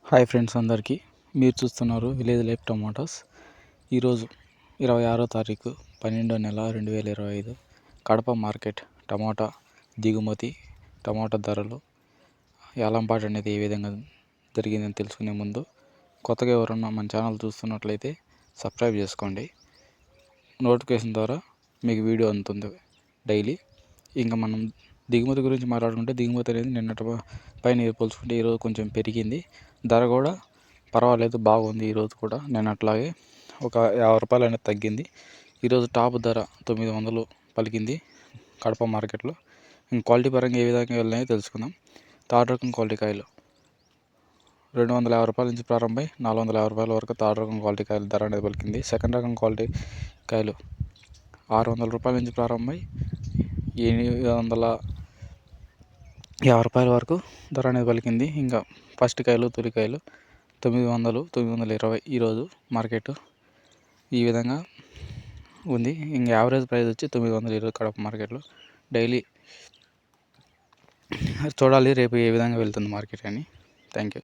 Hi friends, అందరికీ. మీరు చూస్తున్నారు విలేజ్ లైఫ్ టమాటాస్. ఈరోజు 26వ తారీఖు 12వ నెల 2025 కడప మార్కెట్ టమాటా దిగుమతి, టమాటా ధరలు, యాలంపాట అనేది ఏ విధంగా జరిగిందని తెలుసుకునే ముందు కొత్తగా ఎవరన్నా మన ఛానల్ చూస్తున్నట్లయితే సబ్స్క్రైబ్ చేసుకోండి. నోటిఫికేషన్ ద్వారా మీకు వీడియో అందుతుంది డైలీ. ఇంకా మనం దిగుమతి గురించి మాట్లాడుకుంటే, దిగుమతి అనేది నిన్నటి పైన పోల్చుకుంటే ఈరోజు కొంచెం పెరిగింది. ధర కూడా పర్వాలేదు, బాగుంది. ఈరోజు కూడా నిన్నట్లాగే ఒక 50 రూపాయలు అనేది తగ్గింది. ఈరోజు టాప్ ధర 900 పలికింది కడప మార్కెట్లో. ఇంక క్వాలిటీ పరంగా ఏ విధంగా వెళ్ళినాయో తెలుసుకుందాం. థర్డ్ రకం క్వాలిటీ కాయలు 250 రూపాయల నుంచి ప్రారంభమై 450 రూపాయల వరకు థర్డ్ రకం క్వాలిటీ కాయలు ధర అనేది పలికింది. సెకండ్ రకం క్వాలిటీ కాయలు 600 రూపాయల నుంచి ప్రారంభమై 750 రూపాయల వరకు ధర అనేది పలికింది. ఇంకా ఫస్ట్ కాయలు, తొలికాయలు 900, 920 ఈరోజు మార్కెట్ ఈ విధంగా ఉంది. ఇంకా యావరేజ్ ప్రైస్ వచ్చి 920 కడప మార్కెట్లో. డైలీ చూడాలి రేపు ఏ విధంగా వెళ్తుంది మార్కెట్ అని. Thank you.